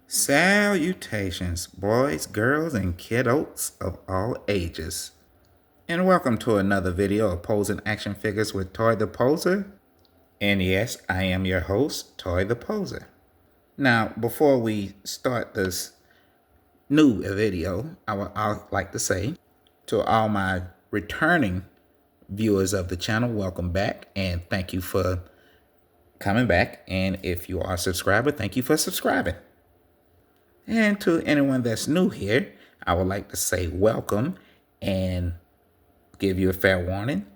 Salutations, boys, girls, and kiddos of all ages. And welcome to another video of posing action figures with Toy the Poser. And yes, I am your host, Toy the Poser. Now, before we start this new video, I'd like to say to all my returning viewers of the channel, welcome back and thank you for coming back. And if you are a subscriber, thank you for subscribing. And to anyone that's new here, I would like to say welcome and give you a fair warning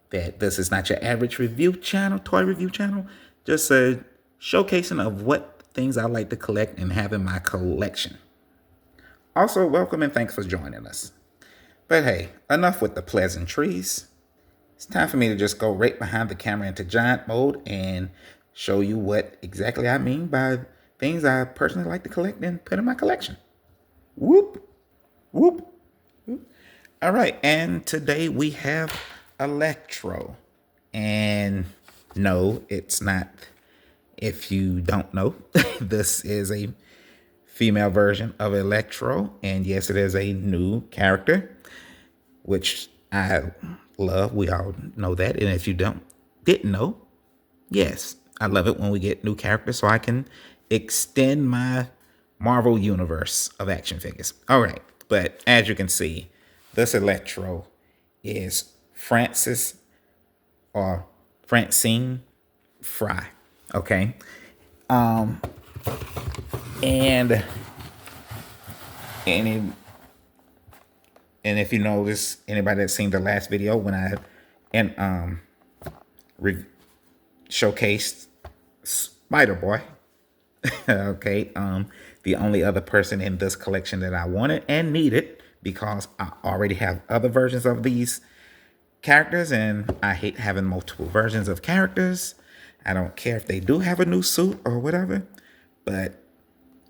that this is not your average review channel, toy review channel, just a showcasing of what things I like to collect and have in my collection. Also, welcome and thanks for joining us. But hey, enough with the pleasantries. It's time for me to just go right behind the camera into giant mode and show you what exactly I mean by things I personally like to collect and put in my collection. Whoop, whoop, whoop. All right, and today we have Electro. And no, it's not, if you don't know, this is a female version of Electro. And yes, it is a new character, which I love. We all know that. And if you didn't know, yes, I love it when we get new characters so I can extend my Marvel universe of action figures. All right, but as you can see, this Electro is Francine Frye. Okay, and if you notice, anybody that's seen the last video when I showcased Spider Boy. Okay, the only other person in this collection that I wanted and needed, because I already have other versions of these characters and I hate having multiple versions of characters. I don't care if they do have a new suit or whatever, but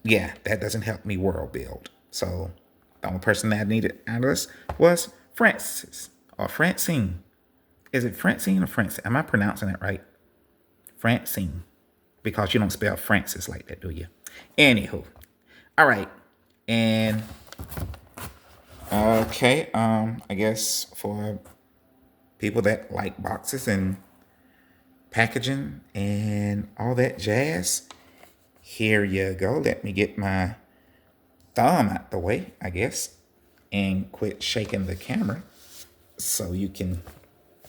yeah, that doesn't help me world build. So the only person that I needed out of this was Francis or Francine. Is it Francine or Francine? Am I pronouncing it right? Francine. Because you don't spell Francis like that, do you? Anywho. All right. And okay, I guess for people that like boxes and packaging and all that jazz, here you go. Let me get my thumb out the way, I guess, and quit shaking the camera so you can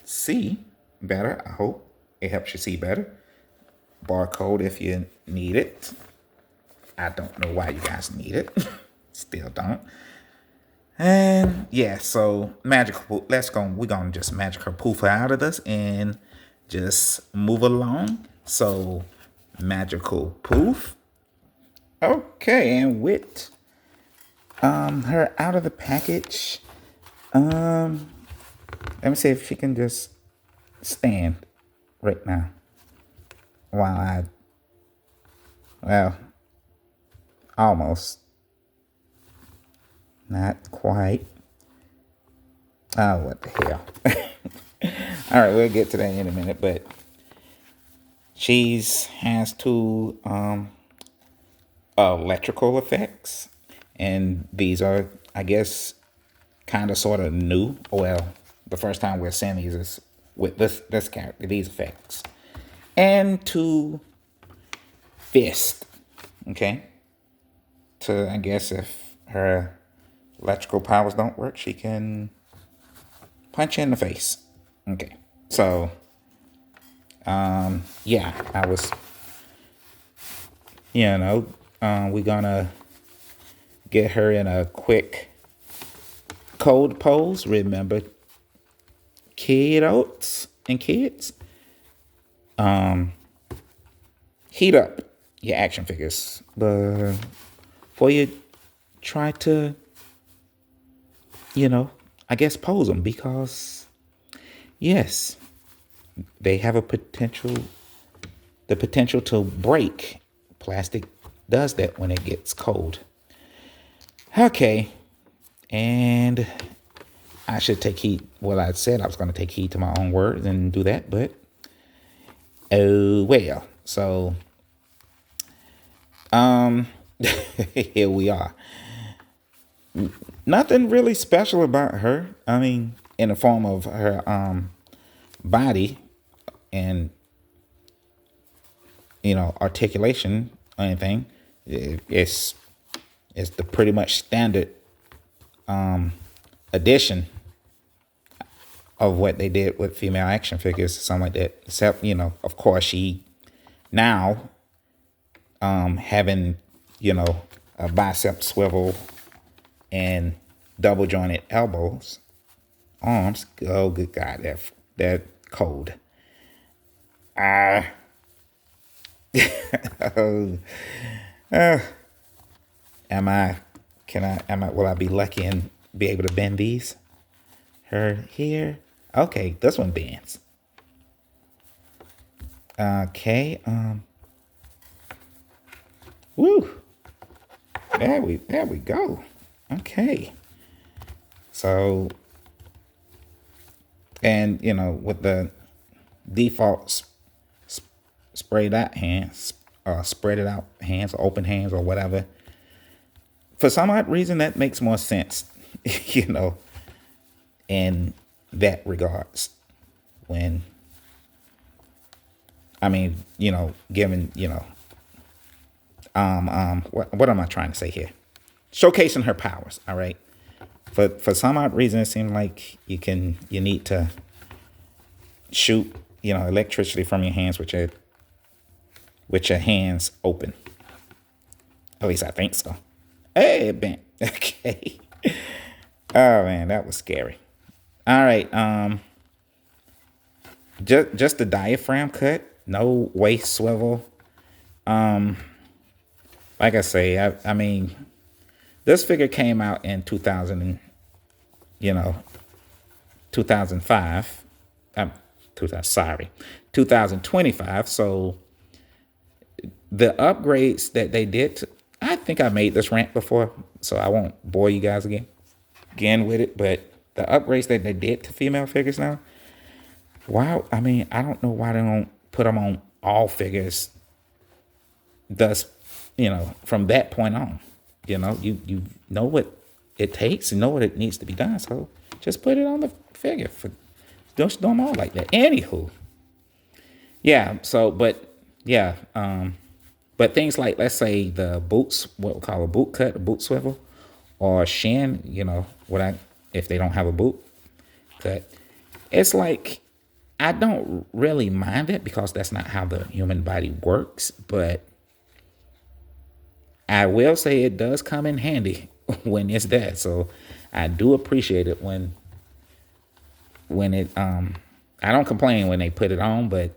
see better. I hope it helps you see better. Barcode if you need it. I don't know why you guys need it. Still don't. And yeah, so magical. Let's go. We're gonna just magical poof out of this and just move along. So magical poof. Okay, and with her out of the package. Let me see if she can just stand right now. While well, almost. Not quite. Oh, what the hell. All right, we'll get to that in a minute, but has two electrical effects, and these are, I guess, kind of sort of new. Well, the first time we're seeing these is with this character, these effects. And to fist, okay? To, I guess, if her electrical powers don't work, she can punch you in the face. Okay, so, yeah, I was, we're gonna get her in a quick cold pose. Remember, kiddos and kids, heat up your action figures before you try to, I guess, pose them, because yes, they have the potential to break. Plastic does that when it gets cold. Okay, and I should take heed. Well, I said I was going to take heed to my own words and do that, but oh well. So here we are. Nothing really special about her. I mean, in the form of her body and articulation or anything. It's the pretty much standard addition of what they did with female action figures, something like that. Except, of course, she now having, a bicep swivel and double jointed elbows, arms. Oh, good God, that cold. Oh, will I be lucky and be able to bend these? Her here. Okay, this one bends. Okay, woo. There we go. Okay. So, and with the default spread out hands, spread it out hands, open hands, or whatever. For some odd reason, that makes more sense, in that regards. When, I mean, given, what am I trying to say here? Showcasing her powers. All right. For some odd reason, it seems like you need to shoot, electricity from your hands with your hands open. At least I think so. Hey, it bent. Okay. Oh man, that was scary. All right. Just the diaphragm cut, no waist swivel. Like I say, I mean, this figure came out in 2005. 2025. So the upgrades that they did, I think I made this rant before, so I won't bore you guys again with it. But the upgrades that they did to female figures now, wow. I mean, I don't know why they don't put them on all figures. Thus, from that point on, you know what it takes, you know what it needs to be done. So just put it on the figure. Don't do them all like that. Anywho, yeah. So, but yeah, but things like, let's say the boots, what we call a boot cut, a boot swivel, or shin, if they don't have a boot cut, it's like, I don't really mind it because that's not how the human body works. But I will say it does come in handy when it's there. So I do appreciate it when it, I don't complain when they put it on, but,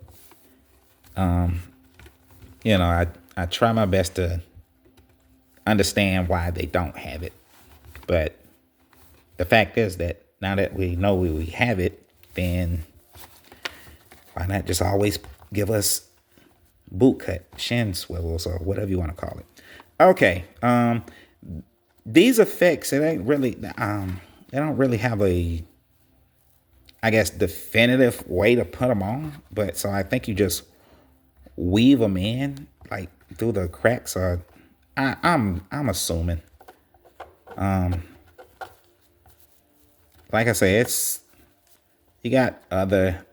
I try my best to understand why they don't have it. But the fact is that now that we know we have it, then why not just always give us boot cut, shin swivels, or whatever you want to call it. Okay. These effects, it ain't really, they don't really have a, I guess, definitive way to put them on. But so I think you just weave them in like through the cracks, or I'm assuming. Like I say, you got other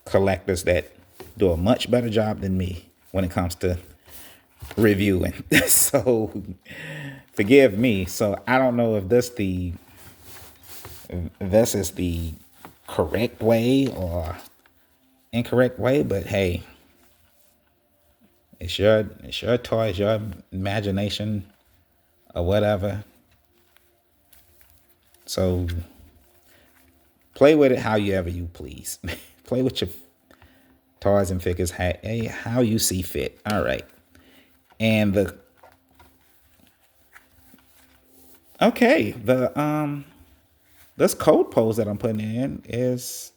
collectors that do a much better job than me when it comes to reviewing. So forgive me. So I don't know if this is the correct way or incorrect way, but hey, it's your toy, it's your imagination or whatever. So play with it however you please. Play with your toys and figures how you see fit. All right. And this code pose that I'm putting in is,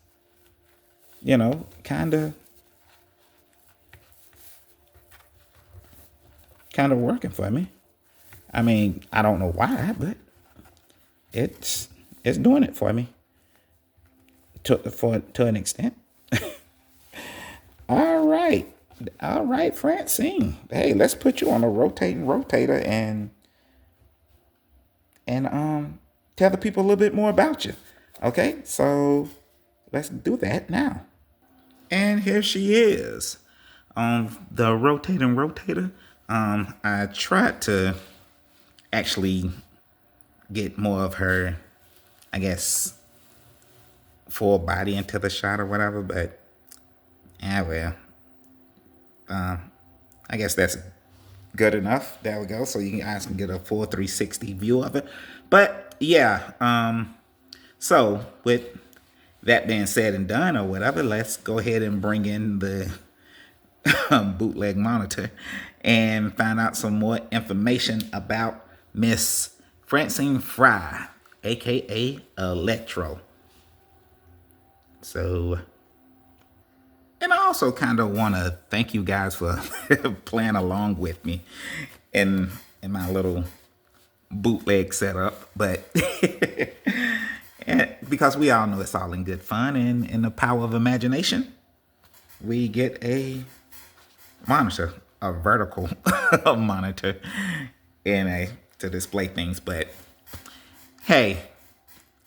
kind of working for me. I mean, I don't know why, but it's doing it for me to an extent. All right. All right, Francine. Hey, let's put you on a rotating rotator and tell the people a little bit more about you. Okay, so let's do that now. And here she is on the rotating rotator. I tried to actually get more of her, I guess, full body into the shot or whatever, but yeah, well, I guess that's good enough. There we go. So you guys can get a full 360 view of it. But yeah, so with that being said and done or whatever, let's go ahead and bring in the bootleg monitor and find out some more information about Miss Francine Frye, aka Electro. So, and I also kind of want to thank you guys for playing along with me in my little bootleg setup, but because we all know it's all in good fun and in the power of imagination, we get a monitor, a vertical monitor, to display things. But hey,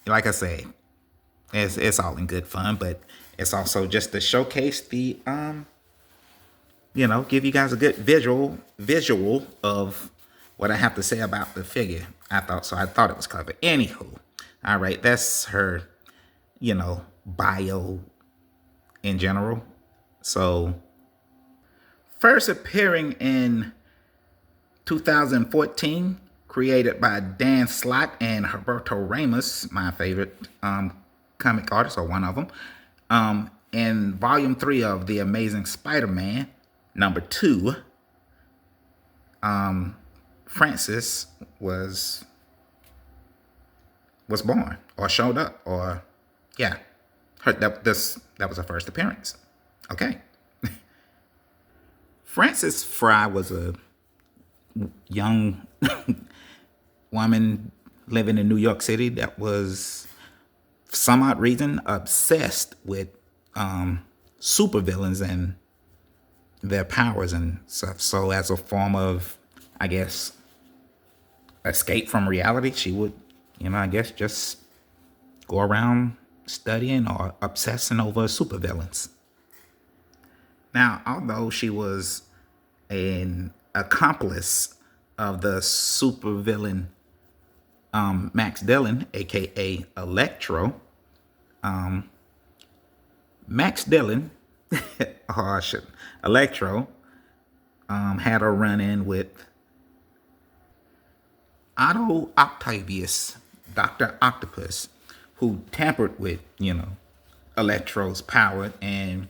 like I say, it's all in good fun, but it's also just to showcase the give you guys a good visual of what I have to say about the figure. I thought it was clever. Anywho, all right, that's her, bio in general. So first appearing in 2014, created by Dan Slott and Roberto Ramos, my favorite comic artist, or one of them, in Volume 3 of The Amazing Spider-Man, number 2, Francis was born, or showed up, or yeah, that was her first appearance. Okay. Francine Frye was a young woman living in New York City that was, for some odd reason, obsessed with supervillains and their powers and stuff. So as a form of, I guess, escape from reality, she would, I guess, just go around studying or obsessing over supervillains. Now, although she was an accomplice of the supervillain Max Dillon, aka Electro, Max Dillon, Electro, had a run-in with Otto Octavius, Dr. Octopus, who tampered with, Electro's power and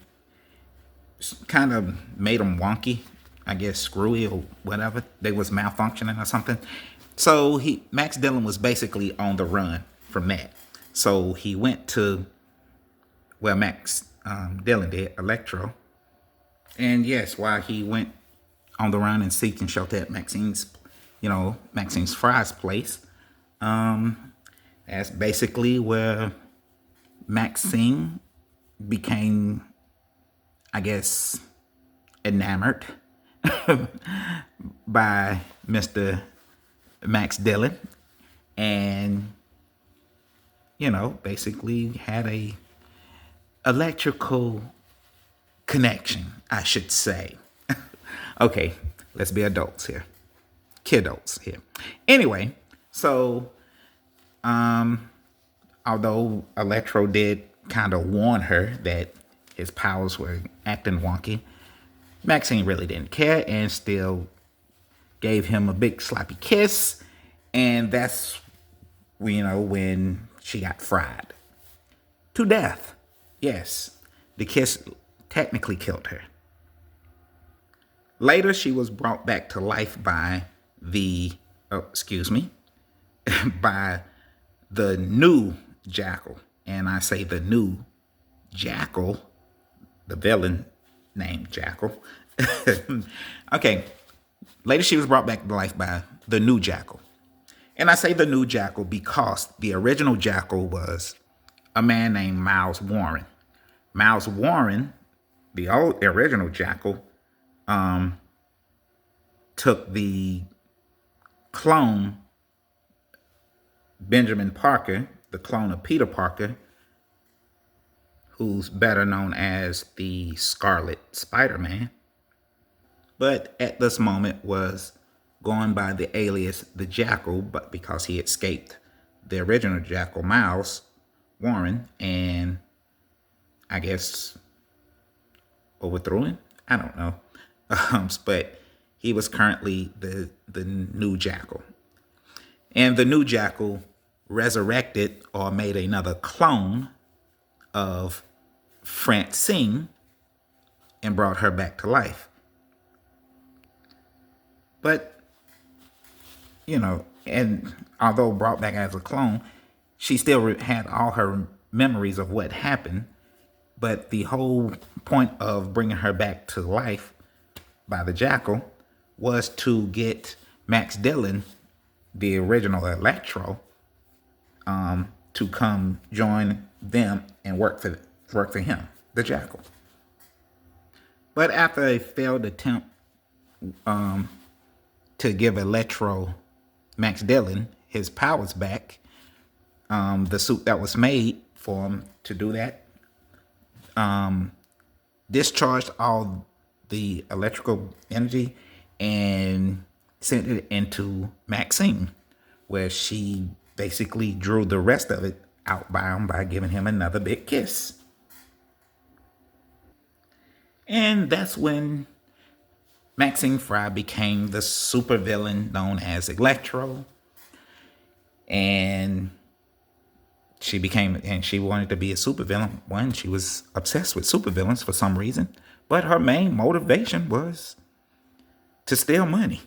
kind of made him wonky, I guess, screwy or whatever. They was malfunctioning or something. So Max Dillon was basically on the run from that. So he went to, well, Max Dillon did, Electro. And yes, while he went on the run and seeking shelter at Maxine Frye's place, that's basically where Maxine became, I guess, enamored by Mr. Max Dillon, and basically had a electrical connection, I should say. Okay, let's be adults here, kiddos here. Anyway, so although Electro did kind of warn her that his powers were acting wonky, Maxine really didn't care and still gave him a big sloppy kiss, and that's when she got fried to death. Yes, the kiss technically killed her. Later, she was brought back to life by by the new Jackal. And I say the new Jackal, the villain named Jackal. Okay. Later, she was brought back to life by the new Jackal. And I say the new Jackal because the original Jackal was a man named Miles Warren. Miles Warren, the original Jackal, took the clone Benjamin Parker, the clone of Peter Parker, who's better known as the Scarlet Spider-Man, but at this moment was going by the alias the Jackal, but because he escaped the original Jackal, Miles Warren, and I guess overthrew him. I don't know, but he was currently the new Jackal, and the new Jackal resurrected or made another clone of Francine and brought her back to life. But, and although brought back as a clone, she still had all her memories of what happened. But the whole point of bringing her back to life by the Jackal was to get Max Dillon, the original Electro, to come join them and work for him, the Jackal. But after a failed attempt to give Electro Max Dillon his powers back, the suit that was made for him to do that discharged all the electrical energy and sent it into Maxine, where she basically drew the rest of it out by him by giving him another big kiss. And that's when Francine Frye became the supervillain known as Electro. And she wanted to be a supervillain. One, she was obsessed with supervillains for some reason, but her main motivation was to steal money.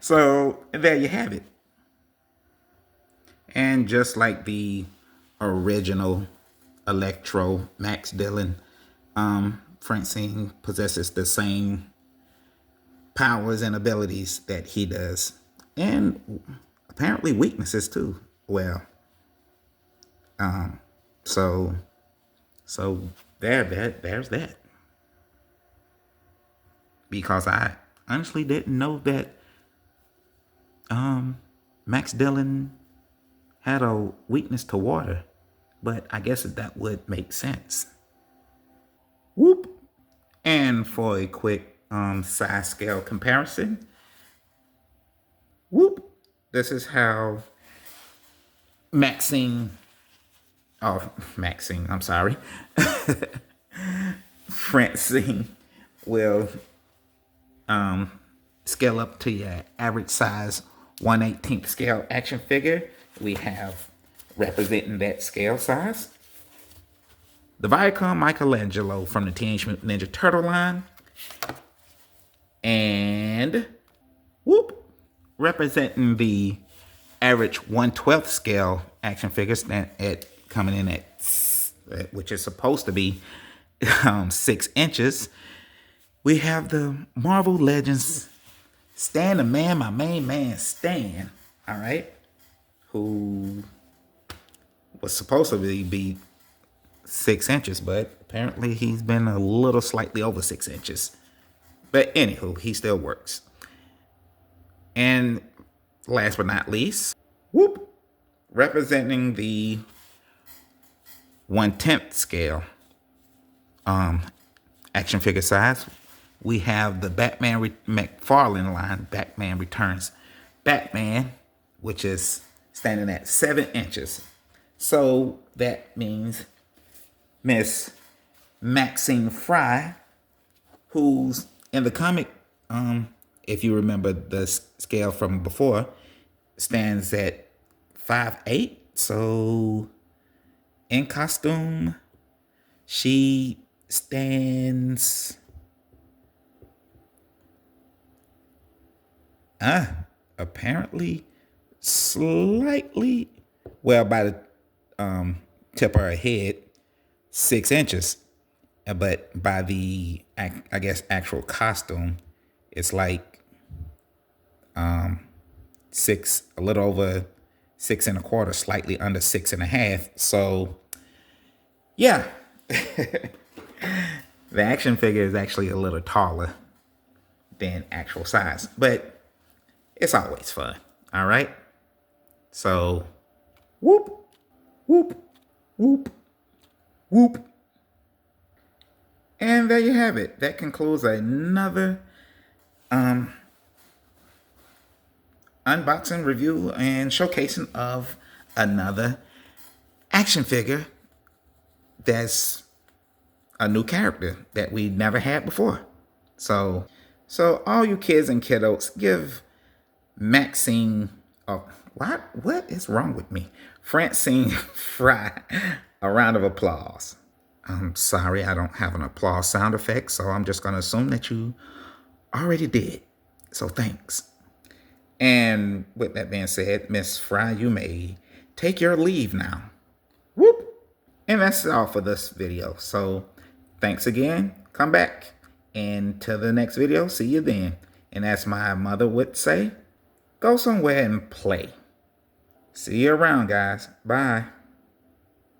So there you have it. And just like the original Electro Max Dillon, Francine possesses the same powers and abilities that he does, and apparently weaknesses too. Well, so there's that. Because I honestly didn't know that Max Dillon had a weakness to water, but I guess that would make sense. Whoop. And for a quick size scale comparison, whoop, this is how Francine, will scale up to your average size 1/18 scale action figure. We have, representing that scale size, the Viacom Michelangelo from the Teenage Mutant Ninja Turtle line. And whoop, representing the average 1/12 scale action figures coming in at, which is supposed to be 6 inches. We have the Marvel Legends Stan the Man, my main man Stan, all right, who was supposed to be 6 inches, but apparently he's been a little slightly over 6 inches. But anywho, he still works. And last but not least, whoop, representing the 1/10 scale action figure size, we have the Batman McFarlane line, Batman Returns Batman, which is standing at 7 inches. So that means Miss Francine Frye, who's in the comic, if you remember the scale from before, stands at 5'8". So in costume, she stands apparently slightly, well, by the tip of her head, 6 inches. But by the, I guess, actual costume, it's like 6, a little over 6¼ slightly under 6.5. So yeah. The action figure is actually a little taller than actual size, but it's always fun. All right. So, whoop, whoop, whoop, whoop. And there you have it. That concludes another unboxing, review, and showcasing of another action figure that's a new character that we never had before. So all you kids and kiddos, give Maxine, oh, what is wrong with me? Francine Frye a round of applause. I'm sorry, I don't have an applause sound effect, so I'm just going to assume that you already did. So thanks. And with that being said, Miss Frye, you may take your leave now. Whoop! And that's all for this video. So thanks again. Come back. And till the next video, see you then. And as my mother would say, go somewhere and play. See you around, guys. Bye.